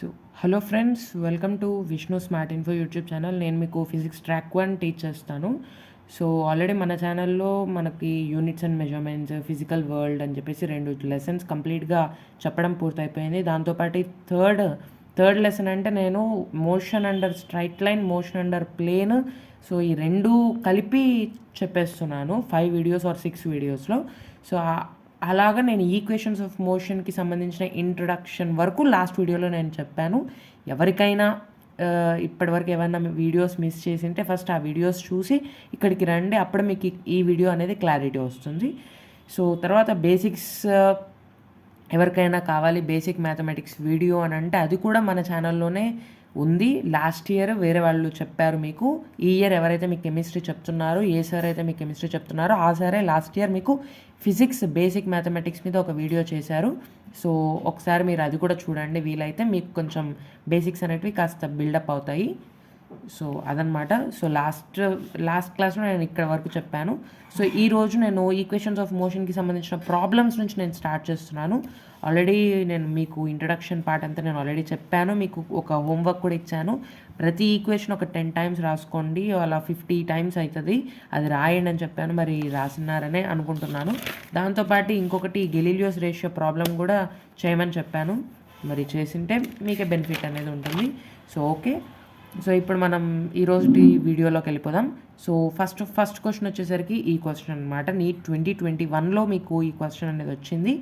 So hello friends, welcome to Vishnu smart info YouTube channel. నేను మీకు physics track 1 teach చేస్తాను. So already మన ఛానల్లో మనకి units and measurements, physical world అని చెప్పేసి 2 లెసన్స్ కంప్లీట్గా చెప్పడం పూర్తయిపోయింది. దాంతోపాటు థర్డ్ లెసన్ అంటే నేను motion under straight line, motion under plane, so ఈ రెండు కలిపి చెప్పేస్తున్నాను 5 వీడియోస్ ఆర్ 6 వీడియోస్లో. సో అలాగా నేను ఈక్వేషన్స్ ఆఫ్ మోషన్కి సంబంధించిన ఇంట్రడక్షన్ వరకు లాస్ట్ వీడియోలో నేను చెప్పాను. ఎవరికైనా ఇప్పటివరకు ఏమైనా వీడియోస్ మిస్ చేసి ఉంటే ఫస్ట్ ఆ వీడియోస్ చూసి ఇక్కడికి రండి, అప్పుడు మీకు ఈ వీడియో అనేది క్లారిటీ వస్తుంది. సో తర్వాత బేసిక్స్ ఎవరికైనా కావాలి, బేసిక్ మ్యాథమెటిక్స్ వీడియో అని అంటే అది కూడా మన ఛానల్లోనే ఉంది. లాస్ట్ ఇయర్ వేరే వాళ్ళు చెప్పారు మీకు. ఈ ఇయర్ ఎవరైతే మీకు కెమిస్ట్రీ చెప్తున్నారో, ఏ సార్ అయితే మీకు కెమిస్ట్రీ చెప్తున్నారో ఆ సారే లాస్ట్ ఇయర్ మీకు ఫిజిక్స్ బేసిక్ మ్యాథమెటిక్స్ మీద ఒక వీడియో చేశారు. సో ఒకసారి మీరు అది కూడా చూడండి, వీలైతే మీకు కొంచెం బేసిక్స్ అనేటివి కాస్త బిల్డప్ అవుతాయి. సో అదనమాట. సో లాస్ట్ క్లాస్లో నేను ఇక్కడ వరకు చెప్పాను. సో ఈరోజు నేను ఈక్వేషన్స్ ఆఫ్ మోషన్కి సంబంధించిన ప్రాబ్లమ్స్ నుంచి నేను స్టార్ట్ చేస్తున్నాను. ఆల్రెడీ నేను మీకు ఇంట్రడక్షన్ పార్ట్ అంతా నేను ఆల్రెడీ చెప్పాను. మీకు ఒక హోంవర్క్ కూడా ఇచ్చాను. ప్రతి ఈక్వేషన్ ఒక 10 టైమ్స్ రాసుకోండి, అలా 50 టైమ్స్ అవుతుంది, అది రాయండి అని చెప్పాను. మరి రాసినారనే అనుకుంటున్నాను. దాంతోపాటు ఇంకొకటి గెలీలియోస్ రేషియో ప్రాబ్లం కూడా చేయమని చెప్పాను. మరి చేసింటే మీకే బెనిఫిట్ అనేది ఉంటుంది. సో ఓకే, సో ఇప్పుడు మనం ఈరోజు వీడియోలోకి వెళ్ళిపోదాం. సో ఫస్ట్ క్వశ్చన్ వచ్చేసరికి ఈ క్వశ్చన్ అనమాట. నీట్ 2021లో మీకు ఈ క్వశ్చన్ అనేది వచ్చింది.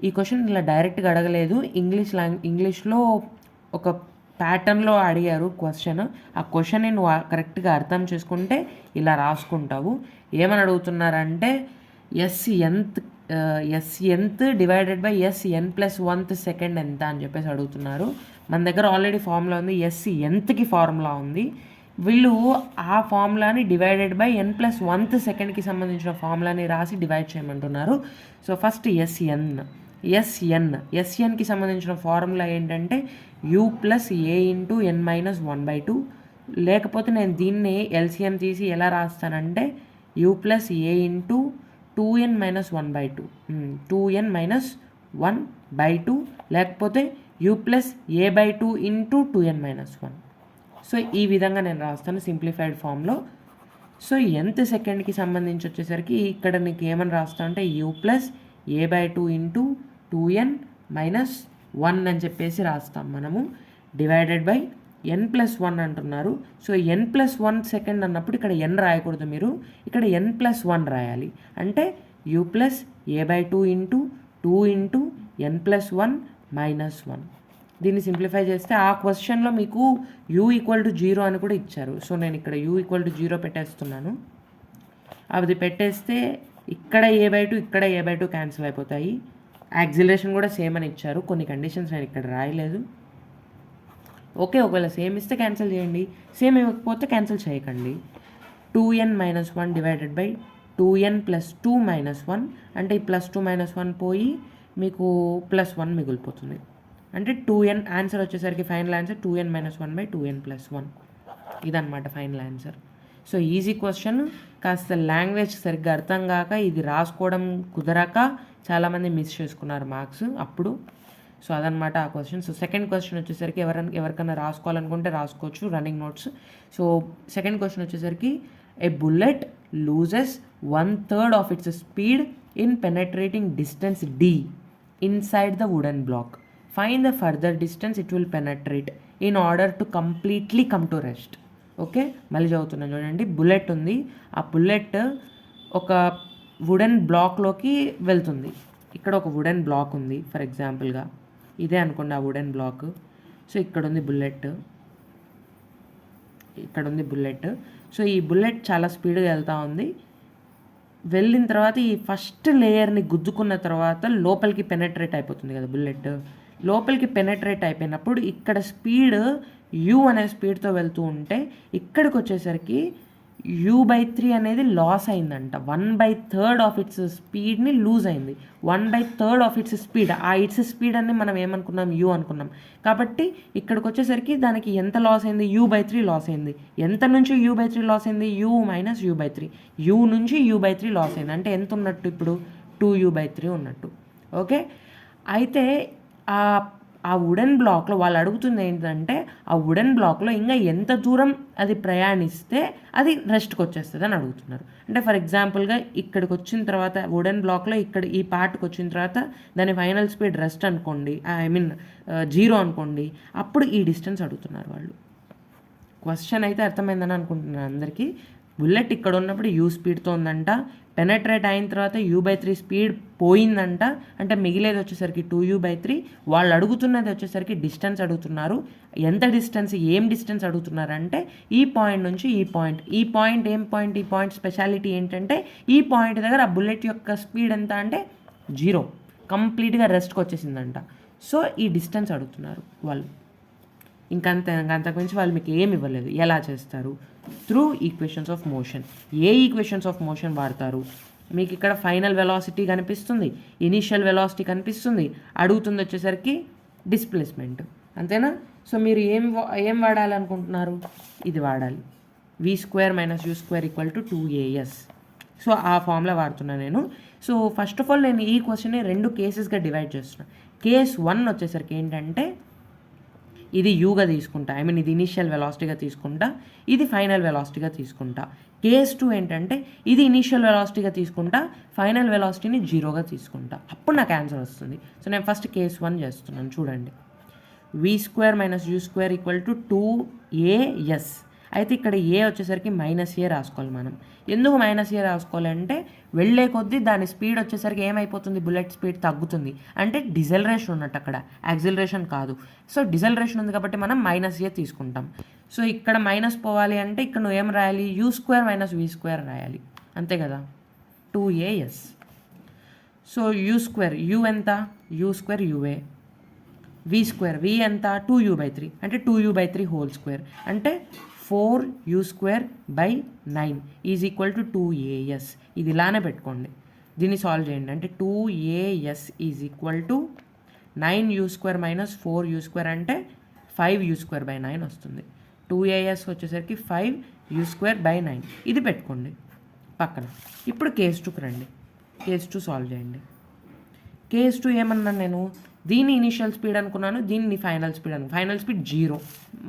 ఈ క్వశ్చన్ ఇలా డైరెక్ట్గా అడగలేదు, ఇంగ్లీష్లో ఒక ప్యాటర్న్లో అడిగారు క్వశ్చన్. ఆ క్వశ్చన్ని నువ్వు కరెక్ట్గా అర్థం చేసుకుంటే ఇలా రాసుకుంటావు. ఏమని అడుగుతున్నారంటే S nth divided by n+1 second ఎంత అని చెప్పేసి అడుగుతున్నారు. మన దగ్గర ఆల్రెడీ ఫార్ములా ఉంది, nthకి ఫార్ములా ఉంది. వీళ్ళు ఆ ఫార్ములాని డివైడెడ్ బై n+1 సెకండ్కి సంబంధించిన ఫార్ములాని రాసి డివైడ్ చేయమంటున్నారు. సో ఫస్ట్ ఎస్ఎన్కి సంబంధించిన ఫార్ములా ఏంటంటే u+a(n−1/2), లేకపోతే నేను దీన్ని ఎల్సిఎం తీసి ఎలా రాస్తానంటే u+a(2n−1/2), 2n−1/2, లేకపోతే u+a/2 × 2n−1. సో ఈ విధంగా నేను రాస్తాను సింప్లిఫైడ్ ఫామ్లో. సో nth సెకండ్కి సంబంధించి వచ్చేసరికి ఇక్కడ నీకు ఏమని రాస్తా అంటే u+a/2 × 2n−1 అని చెప్పేసి రాస్తాం మనము, డివైడెడ్ బై n+1 అంటున్నారు. సో n+1 సెకండ్ అన్నప్పుడు ఇక్కడ n రాయకూడదు, మీరు ఇక్కడ n+1 రాయాలి. అంటే u+a/2 × 2 × n+1-1. దీన్ని సింప్లిఫై చేస్తే ఆ క్వశ్చన్లో మీకు u=0 అని కూడా ఇచ్చారు. సో నేను ఇక్కడ u=0 పెట్టేస్తున్నాను. అది పెట్టేస్తే ఇక్కడ a/2 ఇక్కడ a/2 క్యాన్సిల్ అయిపోతాయి. యాక్సిలరేషన్ కూడా సేమ్ అని ఇచ్చారు, కొన్ని కండిషన్స్ నేను ఇక్కడ రాయలేదు. ఓకే, ఒకవేళ సేమ్ ఇస్తే క్యాన్సిల్ చేయండి, సేమ్ ఇవ్వకపోతే క్యాన్సిల్ చేయకండి. 2n−1 డివైడెడ్ బై 2n+2-1, అంటే ఈ +2-1 పోయి మీకు +1 మిగిలిపోతుంది. అంటే 2n ఆన్సర్ వచ్చేసరికి ఫైనల్ ఆన్సర్ 2n−1/2n+1. ఇదన్నమాట final answer. So easy question, కాస్త లాంగ్వేజ్ సరిగ్గా అర్థం కాక ఇది రాసుకోవడం కుదరక చాలామంది మిస్ చేసుకున్నారు మార్క్స్ అప్పుడు. సో అదనమాట ఆ క్వశ్చన్. సో సెకండ్ క్వశ్చన్ వచ్చేసరికి ఎవరికైనా రాసుకోవాలనుకుంటే రాసుకోవచ్చు, running notes. So second question వచ్చేసరికి a bullet loses 1/3 of its speed in penetrating distance d inside the wooden block. Find the further distance it will penetrate in order to completely come to rest. Okay, మళ్ళీ చదువుతున్నాను చూడండి. Bullet ఉంది, ఆ bullet ఒక wooden బ్లాక్లోకి వెళ్తుంది. ఇక్కడ ఒక wooden black ఉంది, ఫర్ ఎగ్జాంపుల్గా ఇదే అనుకోండి ఆ వుడెన్ బ్లాక్. సో ఇక్కడ ఉంది బుల్లెట్. సో ఈ బుల్లెట్ చాలా స్పీడ్గా వెళ్తూ ఉంది. వెళ్ళిన తర్వాత ఈ ఫస్ట్ లేయర్ని గుద్దుకున్న తర్వాత లోపలికి పెనట్రేట్ అయిపోతుంది కదా బుల్లెట్. లోపలికి పెనట్రేట్ అయిపోయినప్పుడు ఇక్కడ స్పీడ్ u అనే స్పీడ్తో వెళ్తూ ఉంటే ఇక్కడికి వచ్చేసరికి u/3 అనేది లాస్ అయిందంట. 1/3 ఆఫ్ ఇట్స్ స్పీడ్ని లూజ్ అయింది. 1/3 ఆఫ్ ఇట్స్ స్పీడ్, ఆ ఇట్స్ స్పీడ్ అని మనం ఏమనుకున్నాం, u అనుకున్నాం. కాబట్టి ఇక్కడికి వచ్చేసరికి దానికి ఎంత లాస్ అయింది, u/3 లాస్ అయింది. ఎంత నుంచి u/3 లాస్ అయింది, u-u/3, u నుంచి u/3 లాస్ అయింది. అంటే ఎంత ఉన్నట్టు ఇప్పుడు 2u/3 ఉన్నట్టు. ఓకే, అయితే ఆ వుడెన్ బ్లాక్లో వాళ్ళు అడుగుతుంది ఏంటంటే ఆ వుడెన్ బ్లాక్లో ఇంకా ఎంత దూరం అది ప్రయాణిస్తే అది రెస్ట్కి వచ్చేస్తుంది అని అడుగుతున్నారు. అంటే ఫర్ ఎగ్జాంపుల్గా ఇక్కడికి వచ్చిన తర్వాత వుడెన్ బ్లాక్లో ఇక్కడ ఈ పార్ట్కి వచ్చిన తర్వాత దాని ఫైనల్ స్పీడ్ రెస్ట్ అనుకోండి, ఐ మీన్ 0 అనుకోండి, అప్పుడు ఈ డిస్టెన్స్ అడుగుతున్నారు వాళ్ళు. క్వశ్చన్ అయితే అర్థమైందని అనుకుంటున్నాను అందరికీ. బుల్లెట్ ఇక్కడ ఉన్నప్పుడు యూ స్పీడ్తో ఉందంట, పెనట్రేట్ అయిన తర్వాత u/3 స్పీడ్ పోయిందంట, అంటే మిగిలేది వచ్చేసరికి 2u/3. వాళ్ళు అడుగుతున్నది వచ్చేసరికి డిస్టెన్స్ అడుగుతున్నారు. ఎంత డిస్టెన్స్, ఏం డిస్టెన్స్ అడుగుతున్నారంటే ఈ పాయింట్ నుంచి ఈ పాయింట్. ఈ పాయింట్ ఏం పాయింట్, ఈ పాయింట్ స్పెషాలిటీ ఏంటంటే ఈ పాయింట్ దగ్గర ఆ బుల్లెట్ యొక్క స్పీడ్ ఎంత అంటే 0, కంప్లీట్గా రెస్ట్కి వచ్చేసిందంట. సో ఈ డిస్టెన్స్ అడుగుతున్నారు వాళ్ళు. అంతకుమించి వాళ్ళు మీకు ఏమి ఇవ్వలేదు. ఎలా చేస్తారు? Through equations of motion. A equations of motion వాడతారు? మీకు ఇక్కడ ఫైనల్ వెలాసిటీ కనిపిస్తుంది, ఇనీషియల్ వెలాసిటీ కనిపిస్తుంది, అడుగుతుంది వచ్చేసరికి డిస్ప్లేస్మెంట్. అంతేనా? సో మీరు ఏం వాడాలనుకుంటున్నారు? ఇది వాడాలి. v² - u² = 2as. సో ఆ ఫార్ములా వాడుతున్నాను నేను. సో ఫస్ట్ ఆఫ్ ఆల్ నేను ఈ క్వశ్చన్ని 2 కేసెస్గా డివైడ్ చేస్తున్నాను. కేస్ 1 వచ్చేసరికి ఏంటంటే ఇది యూగా తీసుకుంటా, ఐ మీన్ ఇది ఇనీషియల్ వెలాసిటీగా తీసుకుంటా, ఇది ఫైనల్ వెలాసిటీగా తీసుకుంటా. కేస్ 2 ఏంటంటే ఇది ఇనీషియల్ వెలాసిటీగా తీసుకుంటా, ఫైనల్ వెలాసిటీని 0గా తీసుకుంటా. అప్పుడు నాకు ఆన్సర్ వస్తుంది. సో నేను ఫస్ట్ కేస్ 1 చేస్తున్నాను. చూడండి, v² - u² = 2as. అయితే ఇక్కడ ఏ వచ్చేసరికి -a రాసుకోవాలి మనం. ఎందుకు -a రాసుకోవాలి అంటే వెళ్ళే కొద్దీ దాని స్పీడ్ వచ్చేసరికి ఏమైపోతుంది, బుల్లెట్ స్పీడ్ తగ్గుతుంది. అంటే డిజెలరేషన్ ఉన్నట్టు, అక్కడ యాక్సిలరేషన్ కాదు. సో డిజెలరేషన్ ఉంది కాబట్టి మనం -a తీసుకుంటాం. సో ఇక్కడ మైనస్ పోవాలి అంటే ఇక్కడ నువ్వు ఏం రాయాలి, u² - v² రాయాలి. అంతే కదా, 2as. సో u² ఎంత, u² ua, v² v ఎంత, 2u/3 అంటే 2u/3² అంటే 4u²/9 = 2as. ఇది ఇలానే పెట్టుకోండి. దీన్ని సాల్వ్ చేయండి. అంటే 2as = 9u² - 4u² అంటే 5u²/9 వస్తుంది. 2as వచ్చేసరికి 5u²/9. ఇది పెట్టుకోండి పక్కన. ఇప్పుడు కేస్ 2కి రండి. కేస్ 2 సాల్వ్ చేయండి. కేస్ 2 ఏమన్నాను నేను, దీన్ని ఇనిషియల్ స్పీడ్ అనుకున్నాను, దీన్ని ఫైనల్ స్పీడ్ అనుకున్నాను. ఫైనల్ స్పీడ్ 0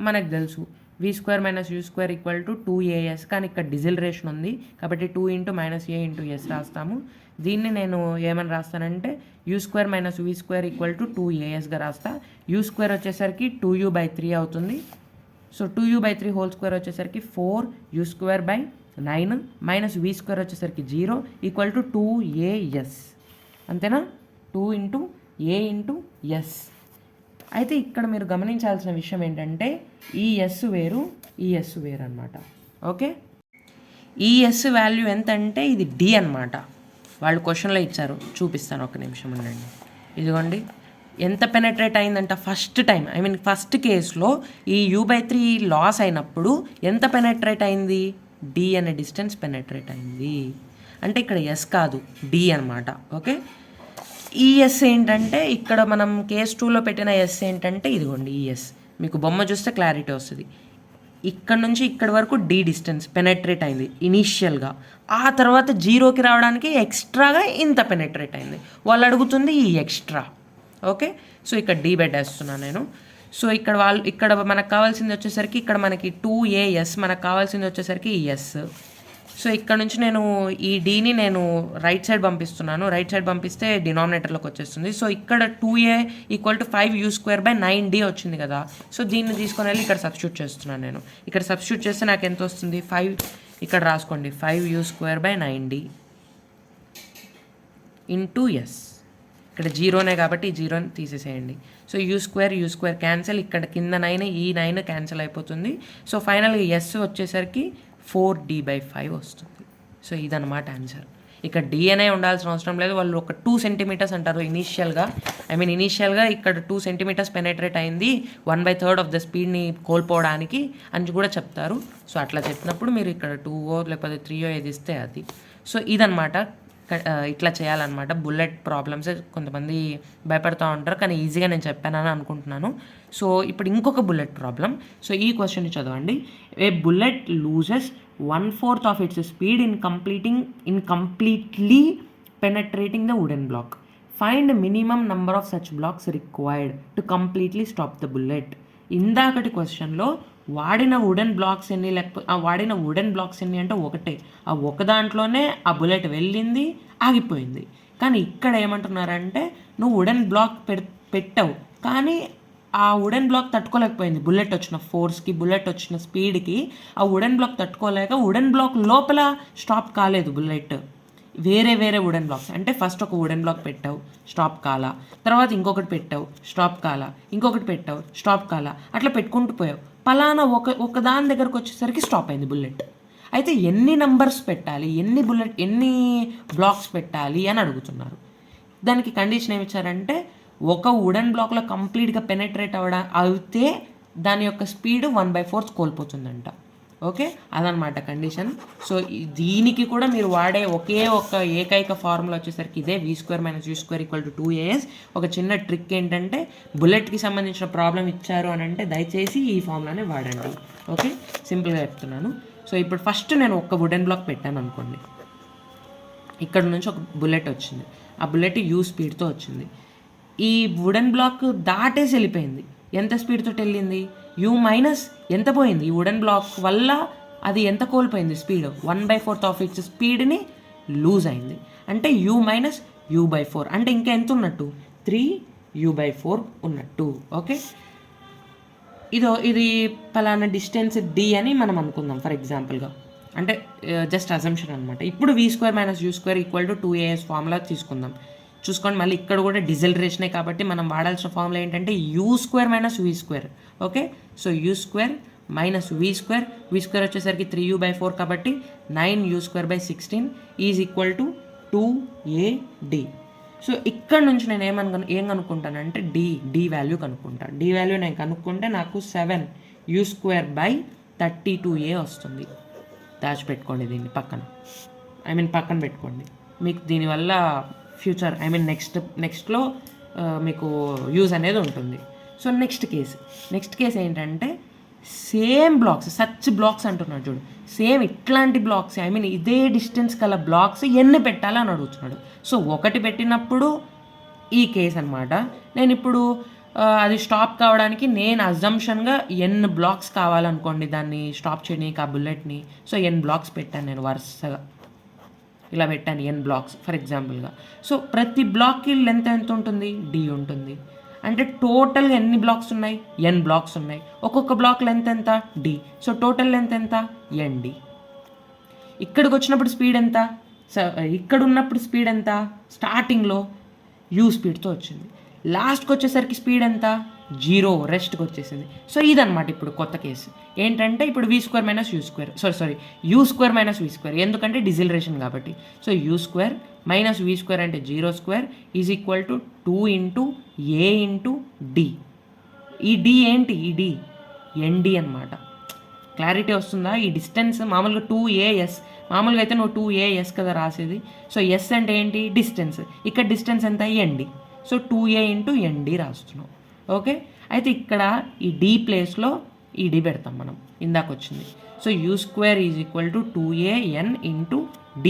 మనకు తెలుసు. v² - u² = 2as. కానీ ఇక్కడ డిజిలరేషన్ ఉంది కాబట్టి 2 × -a × s రాస్తాము. దీన్ని నేను ఏమని రాస్తానంటే u² - v² = 2asగా రాస్తా. u² వచ్చేసరికి 2u/3 అవుతుంది. సో 2u/3² వచ్చేసరికి 4u²/9 -v² వచ్చేసరికి 0 = 2as. అంతేనా? 2 × a × s. అయితే ఇక్కడ మీరు గమనించాల్సిన విషయం ఏంటంటే ఈ ఎస్ వేరు, ఈ ఎస్ వేరు అనమాట. ఓకే, ఈ ఎస్ వాల్యూ ఎంత అంటే ఇది డి అనమాట. వాళ్ళు క్వశ్చన్లో ఇచ్చారు, చూపిస్తాను, ఒక నిమిషం ఉండండి. ఇదిగోండి, ఎంత పెనట్రేట్ అయిందంట first time, I mean first కేసులో ఈ u/3 లాస్ అయినప్పుడు ఎంత పెనట్రేట్ అయింది, డి అనే డిస్టెన్స్ పెనట్రేట్ అయింది. అంటే ఇక్కడ ఎస్ కాదు, డి అనమాట. ఓకే, ఈ ఎస్ ఏంటంటే ఇక్కడ మనం కేస్ 2లో పెట్టిన ఎస్ ఏంటంటే ఇదిగోండి, ఈ ఎస్ మీకు బొమ్మ చూస్తే క్లారిటీ వస్తుంది. ఇక్కడ నుంచి ఇక్కడ వరకు డి డిస్టెన్స్ పెనట్రేట్ అయింది ఇనీషియల్గా. ఆ తర్వాత 0కి రావడానికి ఎక్స్ట్రాగా ఇంత పెనట్రేట్ అయింది. వాళ్ళు అడుగుతుంది ఈ ఎక్స్ట్రా. ఓకే, సో ఇక్కడ డి పెట్టేస్తున్నాను నేను. సో ఇక్కడ మనకు కావాల్సింది వచ్చేసరికి ఇక్కడ మనకి 2as, మనకు కావాల్సింది వచ్చేసరికి ఈ ఎస్. సో ఇక్కడ నుంచి నేను ఈ డీని నేను రైట్ సైడ్ పంపిస్తున్నాను. రైట్ సైడ్ పంపిస్తే డినామినేటర్లోకి వచ్చేస్తుంది. సో ఇక్కడ 2a = 5u²/9d వచ్చింది కదా. సో దీన్ని తీసుకొని వెళ్ళి ఇక్కడ సబ్స్టిట్యూట్ చేస్తున్నాను నేను. ఇక్కడ సబ్స్టిట్యూట్ చేస్తే నాకు ఎంత వస్తుంది, 5, ఇక్కడ రాసుకోండి, 5u²/9d × s. ఇక్కడ 0నే కాబట్టి ఈ 0ని తీసేసేయండి. సో u² క్యాన్సిల్, ఇక్కడ కింద 9, ఈ 9 క్యాన్సిల్ అయిపోతుంది. సో ఫైనల్గా ఎస్ వచ్చేసరికి 4d/5 వస్తుంది. సో ఇదన్నమాట ఆన్సర్. ఇక్కడ డి అనే ఉండాల్సిన అవసరం లేదు. వాళ్ళు ఒక 2 సెంటీమీటర్స్ అంటారు ఇనీషియల్గా. ఇక్కడ 2 సెంటీమీటర్స్ పెనట్రేట్ అయింది 1/3 ఆఫ్ ద స్పీడ్ని కోల్పోవడానికి అని కూడా చెప్తారు. సో అట్లా చెప్పినప్పుడు మీరు ఇక్కడ 2 లేకపోతే 3 ఏది ఇస్తే అది. సో ఇదనమాట, ఇట్లా చేయాలన్నమాట. బుల్లెట్ ప్రాబ్లమ్స్ కొంతమంది భయపడుతూ ఉంటారు, కానీ ఈజీగా నేను చెప్పానని అనుకుంటున్నాను. సో ఇప్పుడు ఇంకొక బుల్లెట్ ప్రాబ్లం. సో ఈ క్వశ్చన్ని చదవండి. A bullet loses 1/4 of its speed in completely penetrating the wooden block. Find minimum number of such blocks required to completely stop the bullet. ఇందాకటి క్వశ్చన్లో వాడిన వుడెన్ బ్లాక్స్ ఎన్ని, లేకపోతే వాడిన వుడెన్ బ్లాక్స్ ఎన్ని అంటే ఒకటే, ఆ ఒక దాంట్లోనే ఆ బుల్లెట్ వెళ్ళింది, ఆగిపోయింది. కానీ ఇక్కడ ఏమంటున్నారంటే నువ్వు వుడెన్ బ్లాక్ పెట్టావు, కానీ ఆ వుడెన్ బ్లాక్ తట్టుకోలేకపోయింది బుల్లెట్ వచ్చిన ఫోర్స్కి, బుల్లెట్ వచ్చిన స్పీడ్కి. ఆ వుడెన్ బ్లాక్ తట్టుకోలేక వుడెన్ బ్లాక్ లోపల స్టాప్ కాలేదు బుల్లెట్. వేరే వేరే వుడెన్ బ్లాక్స్, అంటే ఫస్ట్ ఒక వుడెన్ బ్లాక్ పెట్టావు, స్టాప్ కాలా, తర్వాత ఇంకొకటి పెట్టావు, స్టాప్ కాలా, ఇంకొకటి పెట్టావు, స్టాప్ కాలా, అట్లా పెట్టుకుంటూ పోయావు. పలానా ఒక దాని దగ్గరకు వచ్చేసరికి స్టాప్ అయింది బుల్లెట్. అయితే ఎన్ని నంబర్స్ పెట్టాలి, ఎన్ని బ్లాక్స్ పెట్టాలి అని అడుగుతున్నారు. దానికి కండిషన్ ఏమి ఇచ్చారంటే ఒక వుడెన్ బ్లాక్లో కంప్లీట్గా పెనెట్రేట్ అయితే దాని యొక్క స్పీడ్ 1/4 కోల్పోతుందంట. ఓకే, అదనమాట కండిషన్. సో దీనికి కూడా మీరు వాడే ఒకే ఒక ఏకైక ఫార్ములా వచ్చేసరికి ఇదే, v² - u² = 2as. ఒక చిన్న ట్రిక్ ఏంటంటే బుల్లెట్కి సంబంధించిన ప్రాబ్లం ఇచ్చారు అని అంటే దయచేసి ఈ ఫార్ములానే వాడండి. ఓకే, సింపుల్గా చెప్తున్నాను. సో ఇప్పుడు ఫస్ట్ నేను ఒక వుడెన్ బ్లాక్ పెట్టాను అనుకోండి, ఇక్కడ నుంచి ఒక బుల్లెట్ వచ్చింది, ఆ బుల్లెట్ u స్పీడ్తో వచ్చింది. ఈ వుడెన్ బ్లాక్ దాటేసి వెళ్ళిపోయింది. ఎంత స్పీడ్తో వెళ్ళింది? u మైనస్ ఎంత పోయింది? ఈ వుడెన్ బ్లాక్ వల్ల అది ఎంత కోల్పోయింది స్పీడ్? 1/4 ఆఫ్ ఇట్స్ స్పీడ్ని లూజ్ అయింది. అంటే u - u/4, అంటే ఇంకా ఎంత ఉన్నట్టు? 3u/4 ఉన్నట్టు. ఓకే, ఇది పలానా డిస్టెన్స్ d అని మనం అనుకుందాం ఫర్ ఎగ్జాంపుల్గా, అంటే జస్ట్ అజంప్షన్ అనమాట. ఇప్పుడు v² - u² = 2as ఫార్ములా తీసుకుందాం. చూసుకోండి, మళ్ళీ ఇక్కడ కూడా డిజెలరేషనే కాబట్టి మనం వాడాల్సిన ఫార్ములా ఏంటంటే u² - v². Okay, so u² - v² వచ్చేసరికి 3u/4 కాబట్టి 9u²/16 = 2ad. సో ఇక్కడ నుంచి నేను ఏం కనుక్కుంటానంటే డి వాల్యూ కనుక్కుంటా. డి వాల్యూ నేను కనుక్కుంటే నాకు 7u²/32a వస్తుంది. దాచిపెట్టుకోండి దీన్ని పక్కన, పక్కన పెట్టుకోండి. మీకు దీనివల్ల ఫ్యూచర్ నెక్స్ట్లో మీకు యూజ్ అనేది ఉంటుంది. సో నెక్స్ట్ కేస్ ఏంటంటే సేమ్ బ్లాక్స్, సచ్ బ్లాక్స్ అంటున్నాడు చూడు, సేమ్ ఇట్లాంటి బ్లాక్స్, ఇదే డిస్టెన్స్ గల బ్లాక్స్ ఎన్ని పెట్టాలని అడుగుతున్నాడు. సో ఒకటి పెట్టినప్పుడు ఈ కేస్ అనమాట. నేను ఇప్పుడు అది స్టాప్ కావడానికి నేను అజంప్షన్గా n బ్లాక్స్ కావాలనుకోండి దాన్ని స్టాప్ చేయడానికి, ఆ బుల్లెట్ని. సో n బ్లాక్స్ పెట్టాను నేను వరుసగా, ఇలా పెట్టాను n బ్లాక్స్ ఫర్ ఎగ్జాంపుల్గా. సో ప్రతి బ్లాక్కి లెంత్ ఎంత ఉంటుంది? d ఉంటుంది. అంటే టోటల్గా ఎన్ని బ్లాక్స్ ఉన్నాయి? n బ్లాక్స్ ఉన్నాయి. ఒక్కొక్క బ్లాక్ లెంత్ ఎంత? d. సో టోటల్ లెంత్ ఎంత? nd. ఇక్కడికి వచ్చినప్పుడు స్పీడ్ ఎంత? ఇక్కడ ఉన్నప్పుడు స్పీడ్ ఎంత? స్టార్టింగ్లో u స్పీడ్తో వచ్చింది. లాస్ట్కి వచ్చేసరికి స్పీడ్ ఎంత? 0, రెస్ట్కి వచ్చేసింది. సో ఇదనమాట ఇప్పుడు కొత్త కేసు ఏంటంటే ఇప్పుడు v² - u² - v², ఎందుకంటే డిజిలరేషన్ కాబట్టి. సో u² - v² అంటే 0² = 2 × a × d. ఈ d ఏంటి? ఈ d nd అనమాట. క్లారిటీ వస్తుందా? ఈ డిస్టెన్స్ మామూలుగా 2as, మామూలుగా అయితే నువ్వు 2as కదా రాసేది. సో ఎస్ అంటే ఏంటి? డిస్టెన్స్. ఇక్కడ డిస్టెన్స్ ఎంత? nd. సో 2a × nd రాస్తున్నాం. ఓకే, అయితే ఇక్కడ ఈ d ప్లేస్లో ఈ d పెడతాం మనం, ఇందాక వచ్చింది. So u² = 2an × d.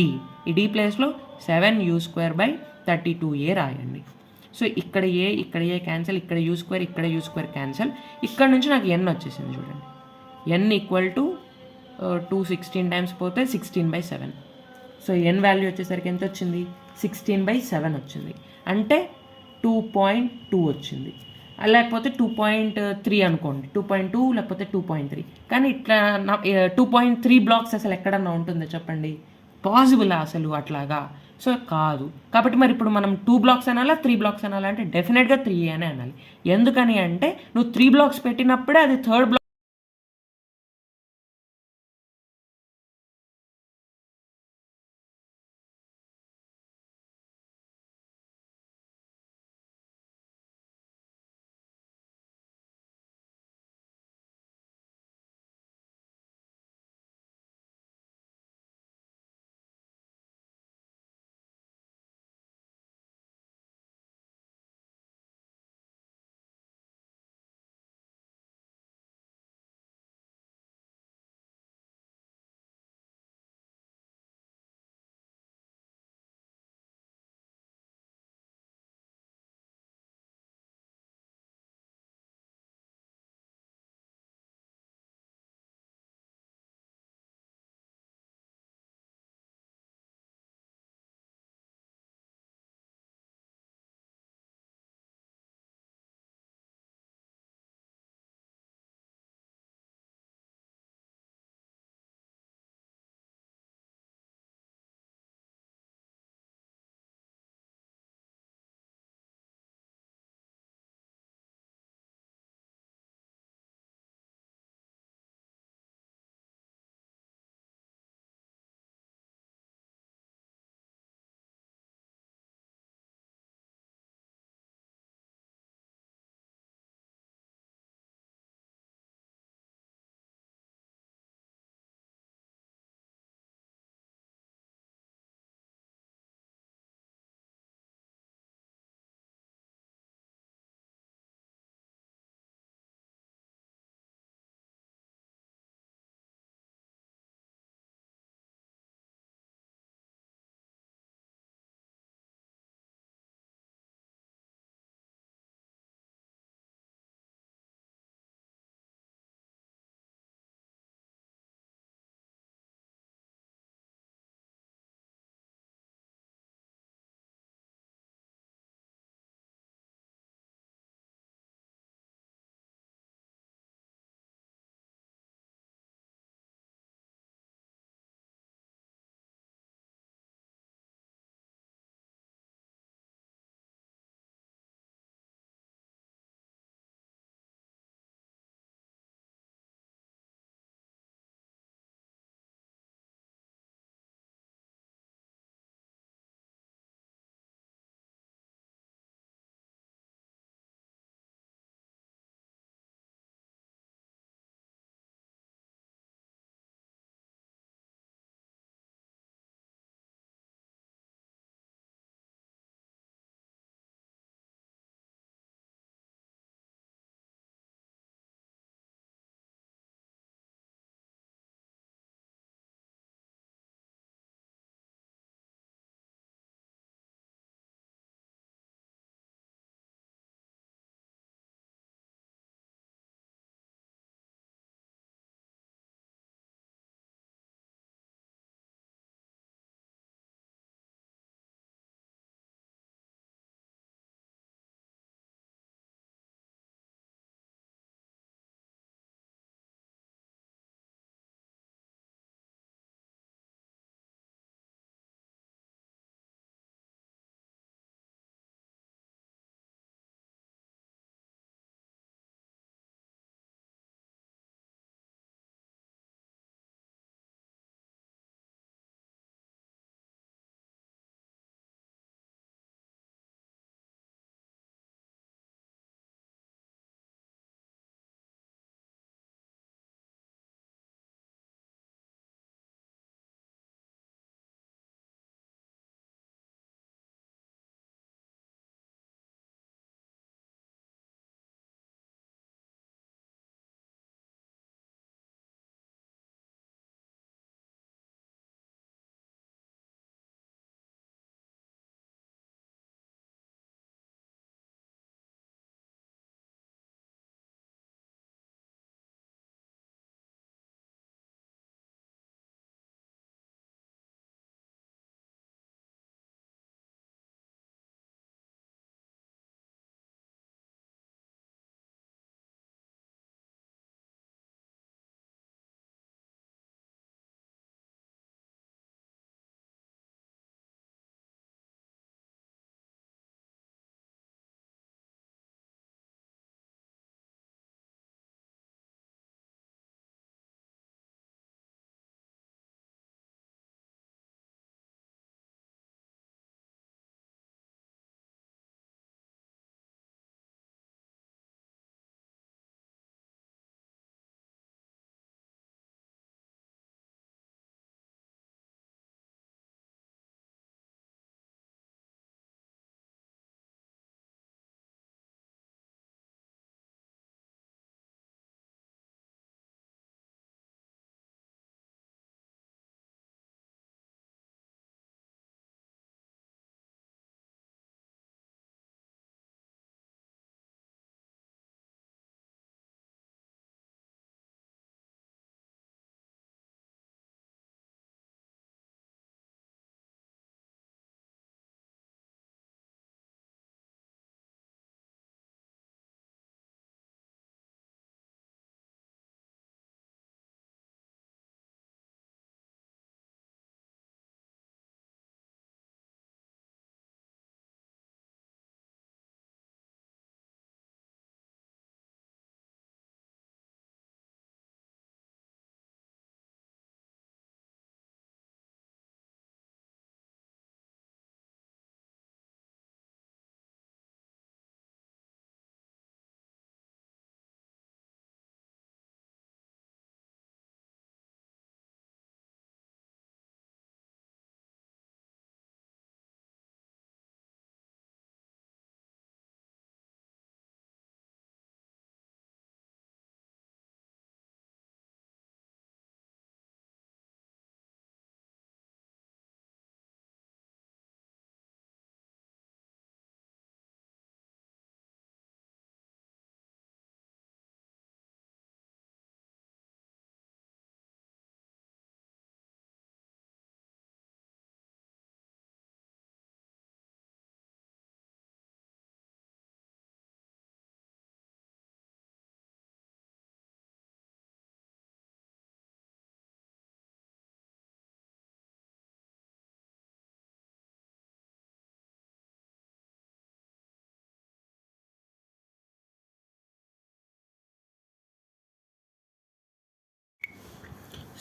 ఈ d ప్లేస్లో 7u²/32a రాయండి. సో ఇక్కడ ఏ క్యాన్సిల్, ఇక్కడ u² క్యాన్సిల్. ఇక్కడ నుంచి నాకు n వచ్చేసింది చూడండి. n = 216 టైమ్స్ పోతే 16/7. సో n వాల్యూ వచ్చేసరికి ఎంత వచ్చింది? 16/7 వచ్చింది. అంటే 2.2 వచ్చింది. లేకపోతే 2.3 అనుకోండి, 2.2 లేకపోతే 2.3. కానీ ఇట్లా 2.3 బ్లాక్స్ అసలు ఎక్కడన్నా ఉంటుందో చెప్పండి? పాసిబుల్ అసలు అట్లాగా? సో కాదు. కాబట్టి మరి ఇప్పుడు మనం 2 బ్లాక్స్ అనాలా, 3 బ్లాక్స్ అనాలా అంటే డెఫినెట్గా 3 అనే అనాలి. ఎందుకని అంటే నువ్వు 3 బ్లాక్స్ పెట్టినప్పుడే అది థర్డ్ బ్లాక్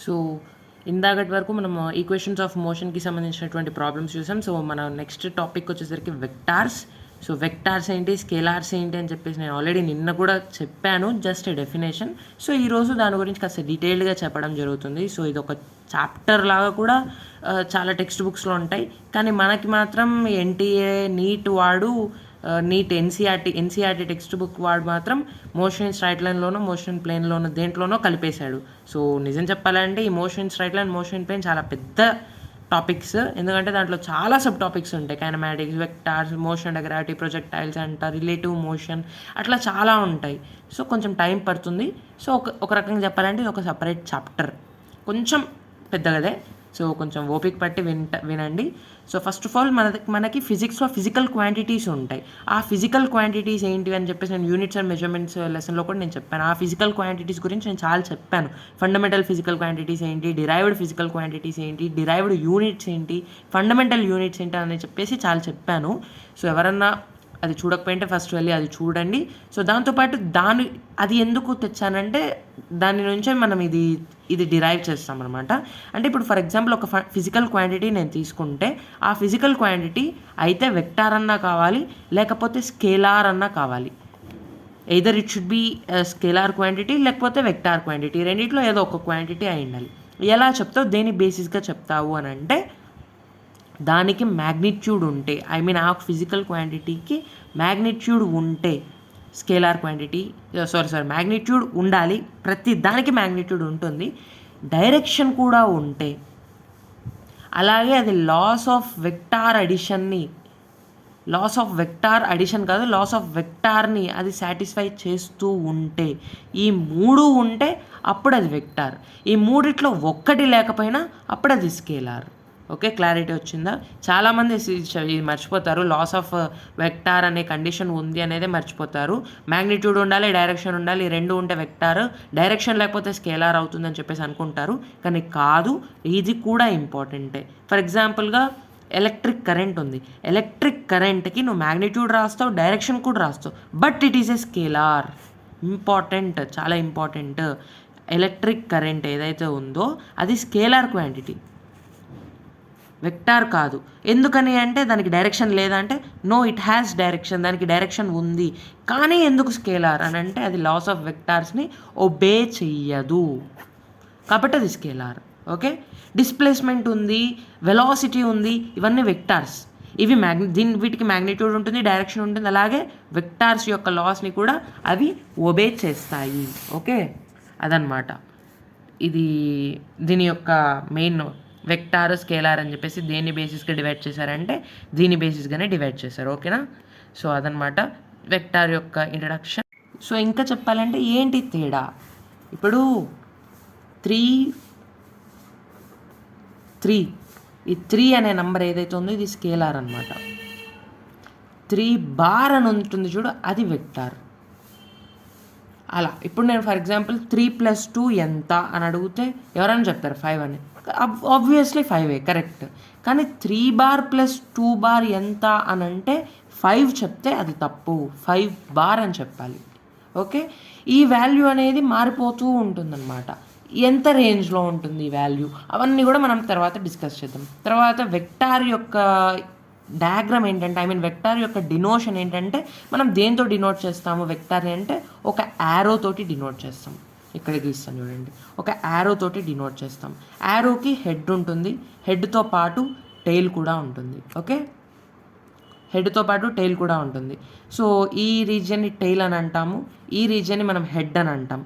సో ఇందాకటి వరకు మనం ఈక్వేషన్స్ ఆఫ్ మోషన్కి సంబంధించినటువంటి ప్రాబ్లమ్స్ చూసాం. సో మన నెక్స్ట్ టాపిక్ వచ్చేసరికి వెక్టార్స్. సో వెక్టార్స్ ఏంటి, స్కేలార్స్ ఏంటి అని చెప్పేసి నేను ఆల్రెడీ నిన్న కూడా చెప్పాను, జస్ట్ డెఫినేషన్. సో ఈరోజు దాని గురించి కాస్త డీటెయిల్డ్గా చెప్పడం జరుగుతుంది. సో ఇది ఒక చాప్టర్ లాగా కూడా చాలా టెక్స్ట్ బుక్స్లో ఉంటాయి, కానీ మనకి మాత్రం ఎన్టీఏ నీట్ వాడు నీట్ ఎన్సీఆర్టీ టెక్స్ట్ బుక్ వాడు మాత్రం మోషన్ స్ట్రైట్ లైన్లోనో మోషన్ ప్లేన్లోనో దేంట్లోనో కలిపేశాడు. సో నిజం చెప్పాలంటే ఈ motion straight line, motion plane చాలా పెద్ద టాపిక్స్, ఎందుకంటే దాంట్లో చాలా సబ్ టాపిక్స్ ఉంటాయి. Kinematics, vectors, motion and gravity, projectiles అంట, రిలేటివ్ మోషన్, అట్లా చాలా ఉంటాయి. సో కొంచెం టైం పడుతుంది. సో ఒక రకంగా చెప్పాలంటే ఇది ఒక సపరేట్ చాప్టర్, కొంచెం పెద్దగదే. సో కొంచెం ఓపిక పట్టి వినండి. సో ఫస్ట్ ఆఫ్ ఆల్ మనకి ఫిజిక్స్లో ఫిజికల్ క్వాంటిటీస్ ఉంటాయి. ఆ ఫిజికల్ క్వాంటిటీస్ ఏంటి అని చెప్పేసి నేను యూనిట్స్ అండ్ మెజర్మెంట్స్ లెసన్లో కూడా నేను చెప్పాను. ఆ ఫిజికల్ క్వాంటిటీస్ గురించి నేను చాలా చెప్పాను. ఫండమెంటల్ ఫిజికల్ క్వాంటిటీస్ ఏంటి, డిరైవ్డ్ ఫిజికల్ క్వాంటిటీస్ ఏంటి, డిరైవ్డ్ యూనిట్స్ ఏంటి, ఫండమెంటల్ యూనిట్స్ ఏంటి అని చెప్పేసి చాలా చెప్పాను. సో ఎవరన్నా అది చూడకపోయింటే ఫస్ట్ వెళ్ళి అది చూడండి. సో దాంతోపాటు అది ఎందుకు తెచ్చానంటే దాని నుంచే మనం ఇది డిరైవ్ చేస్తాం అనమాట. అంటే ఇప్పుడు ఫర్ ఎగ్జాంపుల్ ఒక ఫిజికల్ క్వాంటిటీ నేను తీసుకుంటే ఆ ఫిజికల్ క్వాంటిటీ అయితే వెక్టార్ అన్నా కావాలి, లేకపోతే స్కేలార్ అన్నా కావాలి. Either it should be scalar quantity లేకపోతే వెక్టార్ క్వాంటిటీ, రెండిట్లో ఏదో ఒక క్వాంటిటీ అయి ఉండాలి. ఎలా చెప్తావు, దేని బేసిస్గా చెప్తావు అని అంటే దానికి మ్యాగ్నిట్యూడ్ ఉంటే, ఆ ఫిజికల్ క్వాంటిటీకి మ్యాగ్నిట్యూడ్ ఉంటే స్కేలార్ క్వాంటిటీ, మ్యాగ్నిట్యూడ్ ఉండాలి, ప్రతి దానికి మ్యాగ్నిట్యూడ్ ఉంటుంది, డైరెక్షన్ కూడా ఉంటే, అలాగే అది లాస్ ఆఫ్ వెక్టార్ వెక్టార్ని అది సాటిస్ఫై చేస్తూ ఉంటే, ఈ మూడు ఉంటే అప్పుడు అది వెక్టార్. ఈ మూడిట్లో ఒక్కటి లేకపోయినా అప్పుడు అది స్కేలార్. ఓకే, క్లారిటీ వచ్చిందా? చాలామంది ఇది మర్చిపోతారు, లాస్ ఆఫ్ వెక్టార్ అనే కండిషన్ ఉంది అనేది మర్చిపోతారు. మ్యాగ్నిట్యూడ్ ఉండాలి, డైరెక్షన్ ఉండాలి, రెండు ఉంటే వెక్టార్, డైరెక్షన్ లేకపోతే స్కేలార్ అవుతుందని చెప్పేసి అనుకుంటారు, కానీ కాదు, ఇది కూడా ఇంపార్టెంటే. ఫర్ ఎగ్జాంపుల్గా ఎలక్ట్రిక్ కరెంట్ ఉంది. ఎలక్ట్రిక్ కరెంట్కి నువ్వు మ్యాగ్నిట్యూడ్ రాస్తావు, డైరెక్షన్ కూడా రాస్తావు, but it is a scalar. Important, చాలా ఇంపార్టెంట్. ఎలక్ట్రిక్ కరెంట్ ఏదైతే ఉందో అది స్కేలార్ క్వాంటిటీ, వెక్టార్ కాదు. ఎందుకని అంటే దానికి డైరెక్షన్ లేదా అంటే నో, ఇట్ హ్యాస్ డైరెక్షన్, దానికి డైరెక్షన్ ఉంది, కానీ ఎందుకు స్కేలార్ అని అంటే అది లాస్ ఆఫ్ వెక్టార్స్ని ఒబే చెయ్యదు, కాబట్టి అది స్కేలార్. ఓకే, డిస్ప్లేస్మెంట్ ఉంది, వెలాసిటీ ఉంది, ఇవన్నీ వెక్టార్స్. ఇవి వీటికి మ్యాగ్నిట్యూడ్ ఉంటుంది, డైరెక్షన్ ఉంటుంది, అలాగే వెక్టార్స్ యొక్క లాస్ని కూడా అవి ఒబే చేస్తాయి. ఓకే, అదనమాట దీని యొక్క మెయిన్. వెక్టార్, స్కేలార్ అని చెప్పేసి దేని బేసిస్గా డివైడ్ చేశారంటే దీని బేసిస్గానే డివైడ్ చేశారు. ఓకేనా? సో అదనమాట వెక్టార్ యొక్క ఇంట్రడక్షన్. సో ఇంకా చెప్పాలంటే ఏంటి తేడా, ఇప్పుడు 3 అనే నెంబర్ ఏదైతే ఉందో ఇది స్కేలార్ అనమాట. 3 బార్ అని ఉంటుంది చూడు, అది వెక్టార్. అలా ఇప్పుడు నేను ఫర్ ఎగ్జాంపుల్ 3 + 2 ఎంత అని అడిగితే ఎవరైనా చెప్తారు 5 అని. ఆబ్వియస్లీ 5 కరెక్ట్, కానీ 3 బార్ + 2 బార్ ఎంత అని అంటే 5 చెప్తే అది తప్పు, 5 బార్ అని చెప్పాలి. ఓకే, ఈ వాల్యూ అనేది మారిపోతూ ఉంటుందన్నమాట. ఎంత రేంజ్లో ఉంటుంది ఈ వాల్యూ, అవన్నీ కూడా మనం తర్వాత డిస్కస్ చేద్దాం. తర్వాత వెక్టార్ యొక్క డయాగ్రామ్ ఏంటంటే, వెక్టార్ యొక్క డినోషన్ ఏంటంటే, మనం దేంతో డినోట్ చేస్తాము వెక్టార్ని అంటే ఒక యారో తోటి డినోట్ చేస్తాం. ఇక్కడ గీస్తాను చూడండి, ఒక యారో తోటి డినోట్ చేస్తాం. యారోకి హెడ్ ఉంటుంది, హెడ్తో పాటు టెయిల్ కూడా ఉంటుంది. ఓకే, హెడ్తో పాటు టెయిల్ కూడా ఉంటుంది. సో ఈ రీజియన్ని టెయిల్ అని అంటాము, ఈ రీజియన్ని మనం హెడ్ అని అంటాం.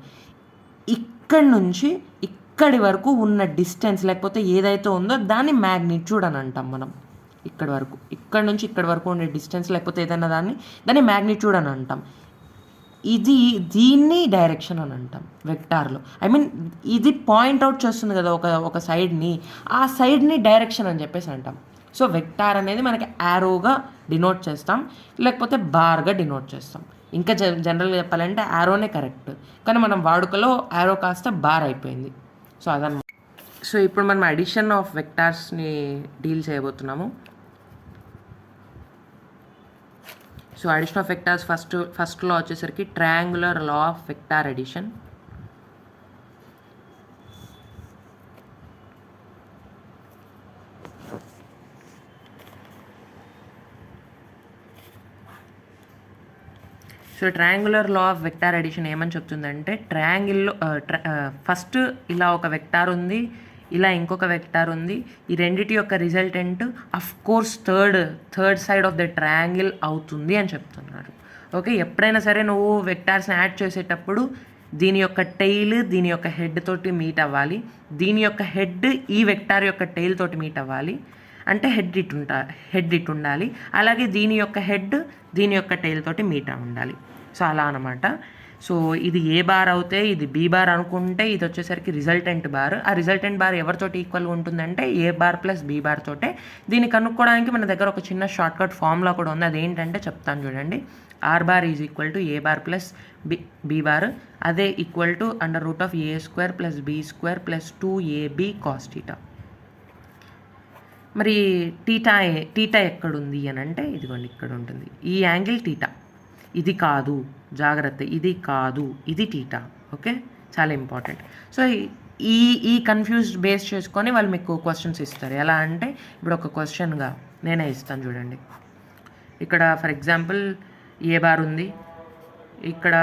ఇక్కడి నుంచి ఇక్కడి వరకు ఉన్న డిస్టెన్స్ లేకపోతే ఏదైతే ఉందో దాన్ని మ్యాగ్నిట్యూడ్ అని అంటాం మనం. ఇక్కడ నుంచి ఇక్కడి వరకు ఉండే డిస్టెన్స్ లేకపోతే ఏదైనా దాన్ని మ్యాగ్నిట్యూడ్ అని అంటాం. దీన్ని డైరెక్షన్ అని అంటాం వెక్టార్లో. ఇది పాయింట్అవుట్ చేస్తుంది కదా ఒక సైడ్ని, ఆ సైడ్ని డైరెక్షన్ అని చెప్పేసి అంటాం. సో వెక్టార్ అనేది మనకి యారోగా డినోట్ చేస్తాం, లేకపోతే బార్గా డినోట్ చేస్తాం. ఇంకా జనరల్గా చెప్పాలంటే యారోనే కరెక్ట్, కానీ మనం వాడుకలో యారో కాస్త బార్ అయిపోయింది. సో అదన్నమాట. సో ఇప్పుడు మనం అడిషన్ ఆఫ్ వెక్టార్స్ని డీల్ చేయబోతున్నాము. So addition of vectors first law వచ్చేసరికి triangular law of vector addition. So triangular law of vector addition ఏమని చెప్తుందంటే ట్రయాంగిల్లో ఫస్ట్ ఇలా ఒక వెక్టార్ ఉంది, ఇలా ఇంకొక వెక్టార్ ఉంది. ఈ రెండిటి యొక్క resultant of course third side of the triangle అవుతుంది అని చెప్తున్నారు. ఓకే, ఎప్పుడైనా సరే నువ్వు వెక్టార్స్ని యాడ్ చేసేటప్పుడు దీని యొక్క టెయిల్ దీని యొక్క హెడ్ తోటి మీట్ అవ్వాలి, దీని యొక్క హెడ్ ఈ వెక్టార్ యొక్క టెయిల్ తోటి మీట్ అవ్వాలి, అంటే హెడ్ ఇటు ఉండాలి. అలాగే దీని యొక్క హెడ్ దీని యొక్క టెయిల్ తోటి మీట్ ఉండాలి. సో అలా అనమాట. సో ఇది ఏ బార్ అవుతే ఇది బీ బార్ అనుకుంటే ఇది వచ్చేసరికి రిజల్టెంట్ బార్. ఆ రిజల్టెంట్ బార్ ఎవరితోటి ఈక్వల్గా ఉంటుందంటే ఏ బార్ ప్లస్ బీ బార్ తోటే. దీన్ని కనుక్కోవడానికి మన దగ్గర ఒక చిన్న షార్ట్కట్ ఫార్ములా కూడా ఉంది. అదేంటంటే చెప్తాను చూడండి. R bar is equal to A bar plus B bar, అదే equal to under root of A square plus B square plus 2ab cos theta. మరి టీటా ఎక్కడుంది అని అంటే ఇదిగోండి ఇక్కడ ఉంటుంది. ఈ యాంగిల్ టీటా, ఇది కాదు, జాగ్రత్త, ఇది కాదు, ఇది టీటా. ఓకే, చాలా ఇంపార్టెంట్. సో ఈ కన్ఫ్యూజ్డ్ బేస్ చేసుకొని వాళ్ళు మీకు క్వశ్చన్స్ ఇస్తారు. ఎలా అంటే ఇప్పుడు ఒక క్వశ్చన్గా నేనే ఇస్తాను చూడండి. ఇక్కడ ఫర్ ఎగ్జాంపుల్ ఏ బార్ ఉంది, ఇక్కడ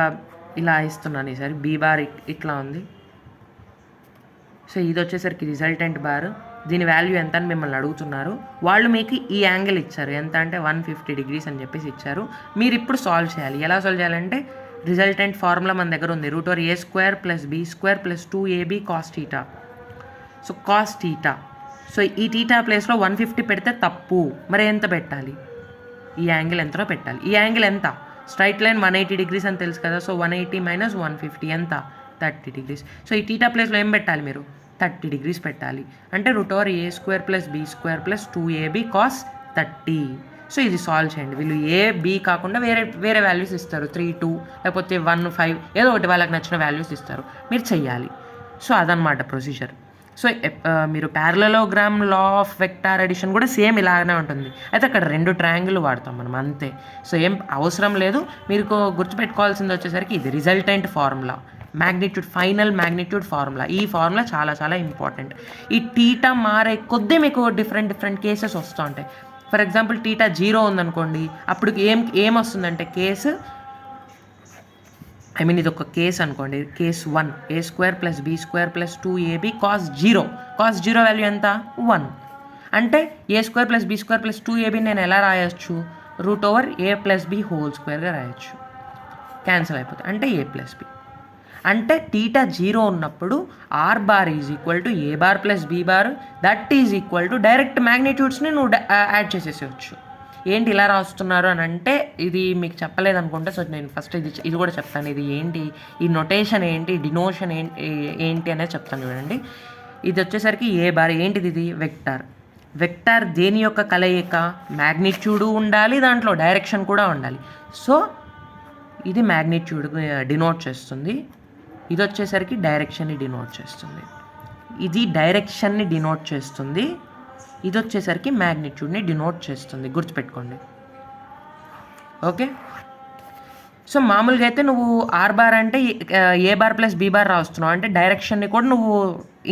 ఇలా ఇస్తున్నాను ఈసారి. బీ బార్ ఇట్లా ఉంది. సో ఇది వచ్చేసరికి రిజల్టెంట్ బార్, దీని వాల్యూ ఎంత అని మిమ్మల్ని అడుగుతున్నారు. వాళ్ళు మీకు ఈ యాంగిల్ ఇచ్చారు, ఎంత అంటే 150 degrees అని చెప్పేసి ఇచ్చారు. మీరు ఇప్పుడు సాల్వ్ చేయాలి. ఎలా సాల్వ్ చేయాలంటే రిజల్టెంట్ ఫార్ములా మన దగ్గర ఉంది. Root over A square plus B square plus 2ab cos theta. So cos theta, so ఈ టీటా ప్లేస్లో 150 పెడితే తప్పు. మరి ఎంత పెట్టాలి? ఈ యాంగిల్ ఎంతలో పెట్టాలి. ఈ యాంగిల్ ఎంత? స్ట్రైట్ లైన్ 180 degrees అని తెలుసు కదా. సో 180 మైనస్ 150 ఎంత? 30 degrees. సో ఈ టీటా ప్లేస్లో ఏం పెట్టాలి మీరు? 30 degrees పెట్టాలి. అంటే root over A square plus B square plus 2ab cos 30. So ఇది సాల్వ్ చేయండి. వీళ్ళు ఏ బీ కాకుండా వేరే వాల్యూస్ ఇస్తారు. 3, 2 లేకపోతే 1, 5 ఏదో ఒకటి వాళ్ళకి నచ్చిన వాల్యూస్ ఇస్తారు. మీరు చెయ్యాలి. సో అదనమాట ప్రొసీజర్. సో మీరు parallelogram law of vector addition కూడా సేమ్ ఇలాగనే ఉంటుంది. అయితే అక్కడ 2 ట్రయాంగిల్ వాడతాం మనం అంతే. సో ఏం అవసరం లేదు. మీరు గుర్తుపెట్టుకోవాల్సింది వచ్చేసరికి ఇది resultant formula, magnitude, final magnitude formula. ఈ ఫార్ములా చాలా చాలా ఇంపార్టెంట్. ఈ టీటా మారే కొద్దీ మీకు డిఫరెంట్ కేసెస్ వస్తూ ఉంటాయి. ఫర్ ఎగ్జాంపుల్ టీటా 0 ఉందనుకోండి, అప్పుడు ఏమొస్తుందంటే ఇది ఒక కేసు అనుకోండి. Case 1 A square plus B square plus 2ab cos 0. Cos 0 value ఎంత? 1. అంటే A square plus B square plus 2ab నేను ఎలా రాయొచ్చు? Root over A plus B whole స్క్వేర్గా రాయొచ్చు. క్యాన్సిల్ అయిపోతుంది. అంటే ఏ ప్లస్ బీ. అంటే టీటా 0 ఉన్నప్పుడు R bar is equal to A bar plus B bar, that is equal to direct మ్యాగ్నిట్యూడ్స్ని నువ్వు యాడ్ చేసేసేయచ్చు. ఏంటి ఇలా రాస్తున్నారు అని అంటే ఇది మీకు చెప్పలేదు అనుకుంటే, సో నేను ఫస్ట్ ఇది కూడా చెప్తాను. ఇది ఏంటి, ఈ నొటేషన్ ఏంటి, డినోషన్ ఏంటి అనేది చెప్తాను చూడండి. ఇది వచ్చేసరికి ఏ బార్ ఏంటిది? ఇది వెక్టార్ దేని యొక్క కలయిక? మ్యాగ్నిట్యూడ్ ఉండాలి, దాంట్లో డైరెక్షన్ కూడా ఉండాలి. సో ఇది మ్యాగ్నిట్యూడ్ డినోట్ చేస్తుంది, ఇది వచ్చేసరికి డైరెక్షన్ని డినోట్ చేస్తుంది. ఇది డైరెక్షన్ని డినోట్ చేస్తుంది, ఇది వచ్చేసరికి మ్యాగ్నిట్యూడ్ని డినోట్ చేస్తుంది. గుర్తుపెట్టుకోండి. ఓకే, సో మామూలుగా అయితే నువ్వు ఆర్ బార్ అంటే ఏ బార్ ప్లస్ బీ బార్ రాస్తున్నావు అంటే డైరెక్షన్ని కూడా నువ్వు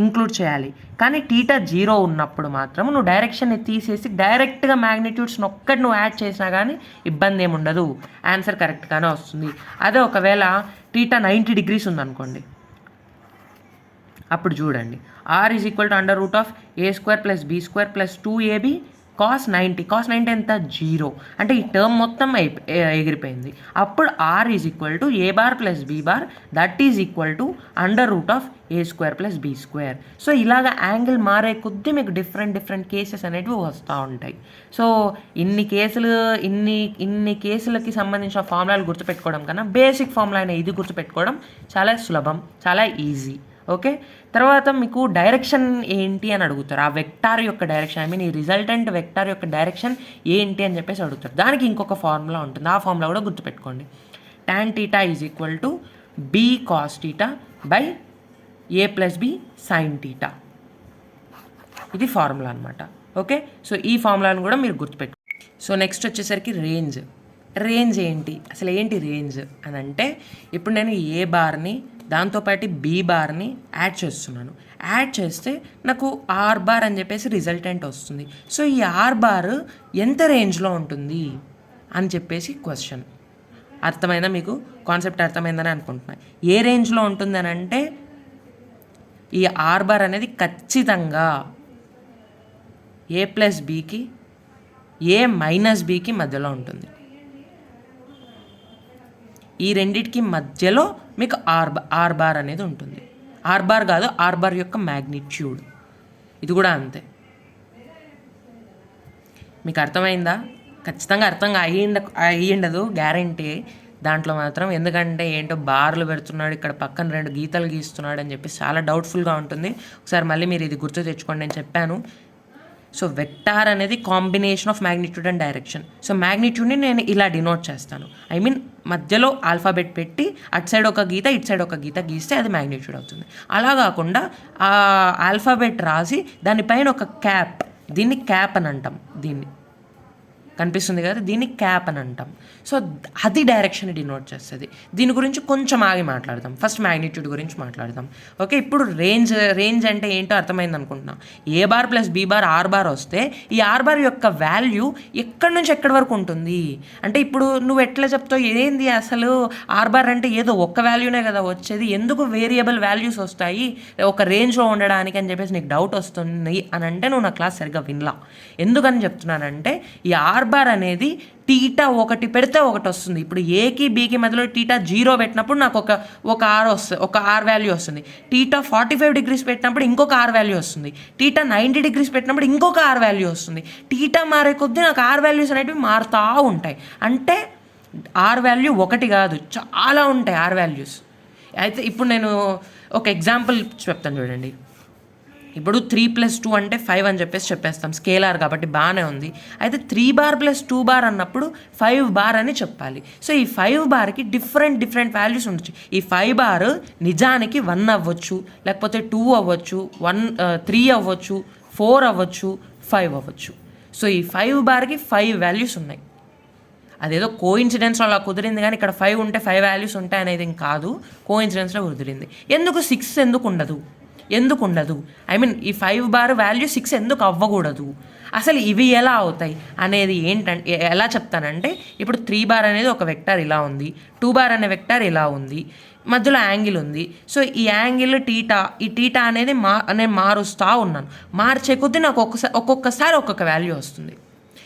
ఇంక్లూడ్ చేయాలి. కానీ టీటా 0 ఉన్నప్పుడు మాత్రం నువ్వు డైరెక్షన్ని తీసేసి డైరెక్ట్గా మ్యాగ్నిట్యూడ్స్ని ఒక్కటి నువ్వు యాడ్ చేసినా కానీ ఇబ్బంది ఏమి ఉండదు, ఆన్సర్ కరెక్ట్గానే వస్తుంది. అదే ఒకవేళ టీటా 90 degrees ఉందనుకోండి, అప్పుడు చూడండి R is equal to under root of A square plus B square plus 2ab cos 90. Cos 90 ఎంత? 0. అంటే ఈ టర్మ్ మొత్తం ఎగిరిపోయింది. అప్పుడు R is equal to A bar plus B bar, that is equal to under root of A square plus B square. So ఇలాగ angle మారే కొద్దీ మీకు డిఫరెంట్ కేసెస్ అనేటివి వస్తూ ఉంటాయి. సో ఇన్ని కేసులకి సంబంధించిన ఫార్ములాలు గుర్తుపెట్టుకోవడం కన్నా బేసిక్ ఫార్ములా అయినా ఇది గుర్తుపెట్టుకోవడం చాలా సులభం, చాలా ఈజీ. ఓకే, తర్వాత మీకు డైరెక్షన్ ఏంటి అని అడుగుతారు. ఆ వెక్టార్ యొక్క డైరెక్షన్, ఈ రిజల్టెంట్ వెక్టార్ యొక్క డైరెక్షన్ ఏంటి అని చెప్పేసి అడుగుతారు. దానికి ఇంకొక ఫార్ములా ఉంటుంది, ఆ ఫార్ములా కూడా గుర్తుపెట్టుకోండి. tan θ is equal to B cos theta by A plus B sine theta. ఇది ఫార్ములా అనమాట. ఓకే, సో ఈ ఫార్ములాను కూడా మీరు గుర్తుపెట్టుకోండి. సో నెక్స్ట్ వచ్చేసరికి రేంజ్ ఏంటి, అసలు ఏంటి రేంజ్ అని అంటే, ఇప్పుడు నేను ఏ బార్ని దాంతోపాటు బీ బార్ని యాడ్ చేస్తున్నాను. యాడ్ చేస్తే నాకు ఆర్ బార్ అని చెప్పేసి రిజల్టెంట్ వస్తుంది. సో ఈ ఆర్ బార్ ఎంత రేంజ్లో ఉంటుంది అని చెప్పేసి క్వశ్చన్. అర్థమైందా మీకు? కాన్సెప్ట్ అర్థమైందని అనుకుంటున్నాను. ఏ రేంజ్లో ఉంటుంది అని అంటే ఈ ఆర్ బార్ అనేది ఖచ్చితంగా ఏ ప్లస్ బీకి ఏ మైనస్ బీకి మధ్యలో ఉంటుంది. ఈ రెండిటికి మధ్యలో మీకు ఆర్ బార్ అనేది ఉంటుంది. ఆర్ బార్ కాదు, ఆర్ బార్ యొక్క మ్యాగ్నిట్యూడ్. ఇది కూడా అంతే. మీకు అర్థమైందా? ఖచ్చితంగా అర్థంగా అయ్యిండదు గ్యారంటీ దాంట్లో మాత్రం. ఎందుకంటే ఏంటో బార్లు పెడుతున్నాడు, ఇక్కడ పక్కన 2 గీతలు గీస్తున్నాడు అని చెప్పి చాలా డౌట్ఫుల్గా ఉంటుంది. ఒకసారి మళ్ళీ మీరు ఇది గుర్తు తెచ్చుకోండి, నేను చెప్పాను. సో వెక్టార్ అనేది combination of magnitude and direction. So మ్యాగ్నిట్యూడ్ని నేను ఇలా డినోట్ చేస్తాను. ఐ మీన్ మధ్యలో ఆల్ఫాబెట్ పెట్టి అటు సైడ్ ఒక గీత ఇటు సైడ్ ఒక గీత గీస్తే అది మ్యాగ్నిట్యూడ్ అవుతుంది. అలా కాకుండా ఆ ఆల్ఫాబెట్ రాసి దానిపైన ఒక క్యాప్, దీన్ని క్యాప్ అని అంటాం. దీన్ని కనిపిస్తుంది కదా, దీన్ని క్యాప్ అని అంటాం. సో అది డైరెక్షన్ డినోట్ చేస్తుంది. దీని గురించి కొంచెం ఆగి మాట్లాడదాం. ఫస్ట్ మ్యాగ్నిట్యూడ్ గురించి మాట్లాడదాం. ఓకే, ఇప్పుడు రేంజ్ అంటే ఏంటో అర్థమైంది అనుకుంటున్నా. A bar plus B bar R bar వస్తే ఈ ఆర్ బార్ యొక్క వాల్యూ ఎక్కడి నుంచి ఎక్కడి వరకు ఉంటుంది అంటే ఇప్పుడు నువ్వు ఎట్లా చెప్తావు, ఏంది అసలు ఆర్ బార్ అంటే ఏదో ఒక్క వాల్యూనే కదా వచ్చేది, ఎందుకు వేరియబుల్ వాల్యూస్ వస్తాయి ఒక రేంజ్లో ఉండడానికి అని చెప్పేసి నీకు డౌట్ వస్తుంది అని అంటే నువ్వు నా క్లాస్ సరిగ్గా వినలా. ఎందుకని చెప్తున్నానంటే ఈ ఆర్ బార్ అనేది టీటా 1 పెడితే 1 వస్తుంది. ఇప్పుడు ఏకి బీకి మధ్యలో టీటా 0 పెట్టినప్పుడు నాకు ఒక ఆర్ వస్తుంది, ఒక ఆర్ వాల్యూ వస్తుంది. టీటా 45 డిగ్రీస్ పెట్టినప్పుడు ఇంకొక ఆర్ వాల్యూ వస్తుంది. టీటా 90 డిగ్రీస్ పెట్టినప్పుడు ఇంకొక ఆర్ వాల్యూ వస్తుంది. టీటా మారే కొద్దీ నాకు ఆర్ వాల్యూస్ అనేటివి మారుతూ ఉంటాయి. అంటే ఆర్ వాల్యూ 1 కాదు, చాలా ఉంటాయి ఆర్ వాల్యూస్. అయితే ఇప్పుడు నేను ఒక ఎగ్జాంపుల్ చెప్తాను చూడండి. ఇప్పుడు 3 + 2 అంటే 5 అని చెప్పేస్తాం, స్కేలార్ కాబట్టి బాగానే ఉంది. అయితే 3 బార్ + 2 బార్ అన్నప్పుడు 5 బార్ అని చెప్పాలి. సో ఈ 5 బార్కి డిఫరెంట్ వాల్యూస్ ఉండొచ్చు. ఈ 5 బార్ నిజానికి 1 అవ్వచ్చు, లేకపోతే 2 అవ్వచ్చు, 3 అవ్వచ్చు, 4 అవ్వచ్చు, 5 అవ్వచ్చు. సో ఈ 5 బార్కి 5 వాల్యూస్ ఉన్నాయి. అదేదో కోఇన్సిడెన్స్ అలా కుదిరింది, కానీ ఇక్కడ 5 ఉంటే 5 వాల్యూస్ ఉంటాయి అనేది కాదు, కోఇన్సిడెన్స్లో కుదిరింది. ఎందుకు 6 ఎందుకు ఉండదు? ఐ మీన్ ఈ 5 బార్ వాల్యూ 6 ఎందుకు అవ్వకూడదు? అసలు ఇవి ఎలా అవుతాయి అనేది ఏంటంటే ఎలా చెప్తానంటే, ఇప్పుడు 3 బార్ అనేది ఒక వెక్టార్ ఇలా ఉంది, 2 బార్ అనే వెక్టార్ ఇలా ఉంది, మధ్యలో యాంగిల్ ఉంది. సో ఈ యాంగిల్ టీటా, ఈ టీటా అనేది నేను మారుస్తూ ఉన్నాను. మార్చే కొద్దీ నాకు ఒక్కొక్కసారి ఒక్కొక్క వాల్యూ వస్తుంది.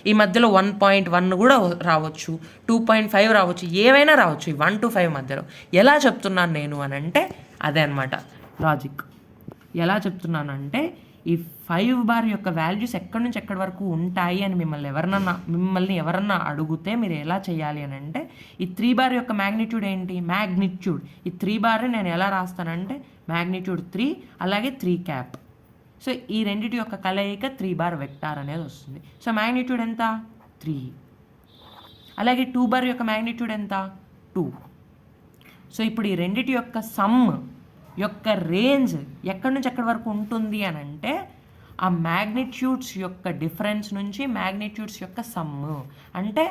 ఈ మధ్యలో 1.1 కూడా రావచ్చు, 2.5 రావచ్చు, ఏవైనా రావచ్చు. ఈ 1 to 5 మధ్యలో ఎలా చెప్తున్నాను నేను అని అంటే అదే అనమాట లాజిక్. ఎలా చెప్తున్నానంటే ఈ 5 బార్ యొక్క వాల్యూస్ ఎక్కడి నుంచి ఎక్కడి వరకు ఉంటాయి అని మిమ్మల్ని ఎవరన్నా అడిగితే మీరు ఎలా చేయాలి అని అంటే, ఈ 3 బార్ యొక్క మ్యాగ్నిట్యూడ్ ఏంటి? ఈ 3 బార్ని నేను ఎలా రాస్తానంటే మ్యాగ్నిట్యూడ్ 3, అలాగే 3 క్యాప్. సో ఈ రెండిటి యొక్క కలయిక 3 బార్ వెక్టార్ అనేది వస్తుంది. సో మ్యాగ్నిట్యూడ్ ఎంత? 3. అలాగే 2 బార్ యొక్క మ్యాగ్నిట్యూడ్ ఎంత? 2. సో ఇప్పుడు ఈ రెండిటి యొక్క సమ్ యొక్క రేంజ్ ఎక్కడి నుంచి ఎక్కడి వరకు ఉంటుంది అని అంటే ఆ మ్యాగ్నిట్యూడ్స్ యొక్క డిఫరెన్స్ నుంచి మ్యాగ్నిట్యూడ్స్ యొక్క సమ్. అంటే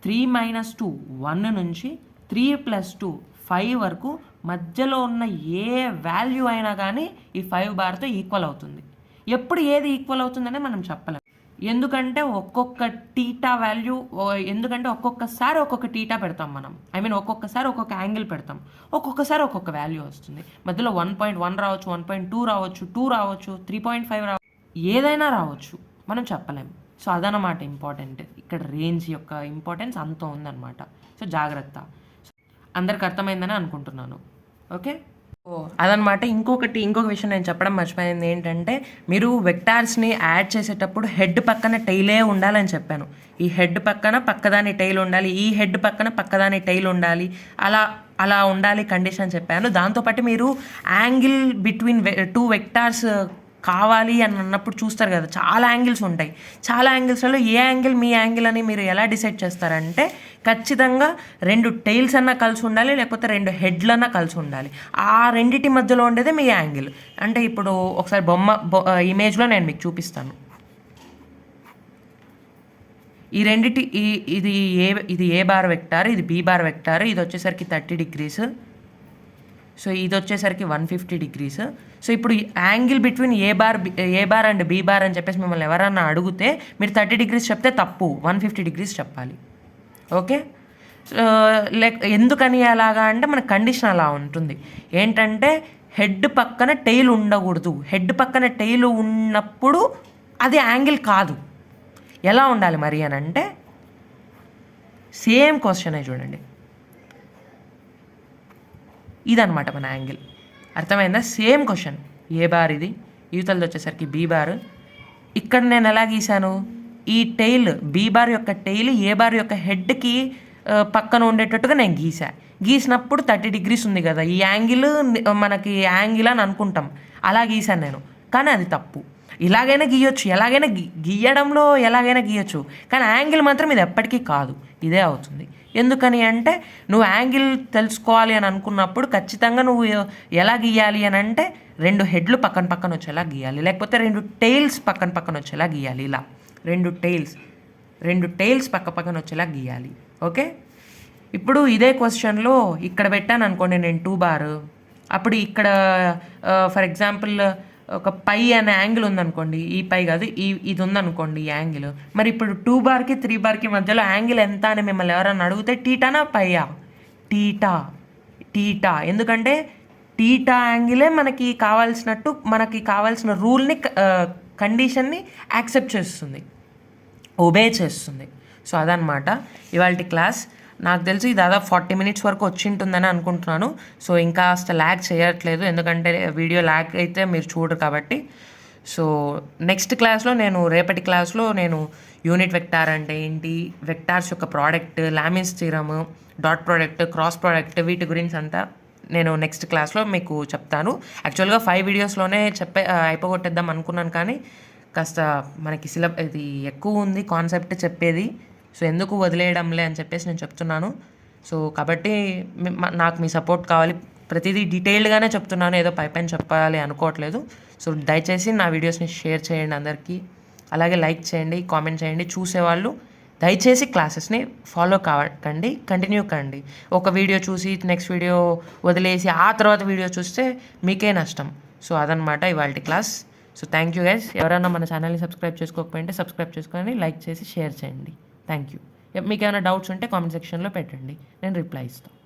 3 - 2 1 నుంచి 3 + 2 5 వరకు మధ్యలో ఉన్న ఏ వాల్యూ అయినా కానీ ఈ 5 బార్తో ఈక్వల్ అవుతుంది. ఎప్పుడు ఏది ఈక్వల్ అవుతుందనే మనం చెప్పలేం. ఎందుకంటే ఒక్కొక్కసారి ఒక్కొక్క టీటా పెడతాం మనం. ఐ మీన్ ఒక్కొక్కసారి ఒక్కొక్క యాంగిల్ పెడతాం, ఒక్కొక్కసారి ఒక్కొక్క వాల్యూ వస్తుంది. మధ్యలో 1.1 రావచ్చు, 1.2 రావచ్చు, 2 రావచ్చు, 3.5 రావచ్చు, ఏదైనా రావచ్చు, మనం చెప్పలేం. సో అదనమాట ఇంపార్టెంట్. ఇక్కడ రేంజ్ యొక్క ఇంపార్టెన్స్ అంత ఉందన్నమాట. సో జాగ్రత్త. అందరికి అర్థమైందని అనుకుంటున్నాను. ఓకే, అదనమాట. ఇంకొక విషయం నేను చెప్పడం మర్చిపోయింది ఏంటంటే, మీరు వెక్టార్స్ని యాడ్ చేసేటప్పుడు హెడ్ పక్కన టైలే ఉండాలని చెప్పాను. ఈ హెడ్ పక్కన పక్కదాని టైల్ ఉండాలి, ఈ హెడ్ పక్కన పక్కదాని టైల్ ఉండాలి, అలా ఉండాలి కండిషన్ చెప్పాను. దాంతోపాటు మీరు యాంగిల్ బిట్వీన్ 2 వెక్టార్స్ కావాలి అని అన్నప్పుడు చూస్తారు కదా, చాలా యాంగిల్స్ ఉంటాయి. చాలా యాంగిల్స్లలో ఏ యాంగిల్ మీ యాంగిల్ అని మీరు ఎలా డిసైడ్ చేస్తారంటే, ఖచ్చితంగా 2 టైల్స్ అన్నా కలిసి ఉండాలి, లేకపోతే 2 హెడ్లన్నా కలిసి ఉండాలి. ఆ రెండిటి మధ్యలో ఉండేదే మీ యాంగిల్. అంటే ఇప్పుడు ఒకసారి ఇమేజ్లో నేను మీకు చూపిస్తాను. ఈ రెండిటి ఇది ఏ బార్ వెక్టార్, ఇది బీ బార్ వెక్టార్. ఇది వచ్చేసరికి 30 degrees. సో ఇది వచ్చేసరికి 150 degrees. సో ఇప్పుడు angle between A bar and be bar అని చెప్పేసి మిమ్మల్ని ఎవరన్నా అడిగితే మీరు 30 degrees చెప్తే తప్పు, 150 degrees చెప్పాలి. ఓకే, లైక్ ఎందుకని అలాగా అంటే మన కండిషన్ అలా ఉంటుంది. ఏంటంటే హెడ్ పక్కన టెయిల్ ఉండకూడదు. హెడ్ పక్కన టెయిల్ ఉన్నప్పుడు అది యాంగిల్ కాదు. ఎలా ఉండాలి మరి అని అంటే సేమ్ క్వశ్చనే చూడండి, ఇదనమాట మన యాంగిల్. అర్థమైందా? Same question. ఏ బార్ ఇది, యువతలది వచ్చేసరికి బీ బార్. ఇక్కడ నేను ఎలా గీశాను, ఈ టెయిల్ బీ బార్ యొక్క టెయిల్ ఏ బార్ యొక్క హెడ్కి పక్కన ఉండేటట్టుగా నేను గీసినప్పుడు 30 degrees ఉంది కదా, ఈ యాంగిల్ మనకి యాంగిల్ అని అనుకుంటాం. అలా గీశాను నేను, కానీ అది తప్పు. ఇలాగైనా గీయొచ్చు, ఎలాగైనా గీయడంలో ఎలాగైనా గీయొచ్చు, కానీ యాంగిల్ మాత్రం ఇది ఎప్పటికీ కాదు, ఇదే అవుతుంది. ఎందుకని అంటే నువ్వు యాంగిల్ తెలుసుకోవాలి అని అనుకున్నప్పుడు ఖచ్చితంగా నువ్వు ఎలా గీయాలి అని అంటే 2 హెడ్లు పక్కన పక్కన వచ్చేలా గీయాలి, లేకపోతే 2 టెయిల్స్ పక్కన పక్కన వచ్చేలా గీయాలి. ఇలా 2 టెయిల్స్ పక్క పక్కన వచ్చేలా గీయాలి. ఓకే, ఇప్పుడు ఇదే క్వశ్చన్లో ఇక్కడ పెట్టాను అనుకోండి నేను 2 బార్. అప్పుడు ఇక్కడ ఫర్ ఎగ్జాంపుల్ ఒక పై అనే యాంగిల్ ఉందనుకోండి, ఈ పై కాదు, ఇది ఉందనుకోండి ఈ యాంగిల్. మరి ఇప్పుడు 2 బార్కి 3 బార్కి మధ్యలో యాంగిల్ ఎంత అని మిమ్మల్ని ఎవరన్నా అడిగితే టీటానా పైయా? టీటా. ఎందుకంటే టీటా యాంగిలే మనకి కావాల్సిన రూల్ని కండిషన్ని యాక్సెప్ట్ చేస్తుంది, ఒబే చేస్తుంది. సో అదనమాట ఇవాళ క్లాస్. నాకు తెలిసి దాదాపు 40 minutes వరకు వచ్చింటుందని అనుకుంటున్నాను. సో ఇంకా ల్యాగ్ చేయట్లేదు, ఎందుకంటే వీడియో ల్యాగ్ అయితే మీరు చూడరు కాబట్టి. సో రేపటి క్లాస్లో నేను యూనిట్ వెక్టార్ అంటే ఏంటి, వెక్టార్స్ యొక్క product, Lami's theorem, dot product, cross product, వీటి గురించి అంతా నేను నెక్స్ట్ క్లాస్లో మీకు చెప్తాను. యాక్చువల్గా 5 వీడియోస్లోనే అయిపోగొట్టేద్దాం అనుకున్నాను, కానీ కాస్త మనకి ఇది ఎక్కువ ఉంది కాన్సెప్ట్ చెప్పేది. సో ఎందుకు వదిలేయడంలే అని చెప్పేసి నేను చెప్తున్నాను. సో కాబట్టి నాకు మీ సపోర్ట్ కావాలి. ప్రతిదీ డీటెయిల్డ్గానే చెప్తున్నాను, ఏదో పైపైన చెప్పాలి అనుకోవట్లేదు. సో దయచేసి నా వీడియోస్ని షేర్ చేయండి అందరికీ, అలాగే లైక్ చేయండి, కామెంట్ చేయండి. చూసేవాళ్ళు దయచేసి క్లాసెస్ని ఫాలో కాకండి, కంటిన్యూ కండి. ఒక వీడియో చూసి నెక్స్ట్ వీడియో వదిలేసి ఆ తర్వాత వీడియో చూస్తే మీకే నష్టం. సో అదనమాట ఇవాళ class. So thank you guys. ఎవరైనా మన ఛానల్ని సబ్స్క్రైబ్ చేసుకోకపోయింటే సబ్స్క్రైబ్ చేసుకొని లైక్ చేసి షేర్ చేయండి. Thank you. మీకు ఏమైనా డౌట్స్ ఉంటే కామెంట్ సెక్షన్లో పెట్టండి, నేను రిప్లై ఇస్తాను.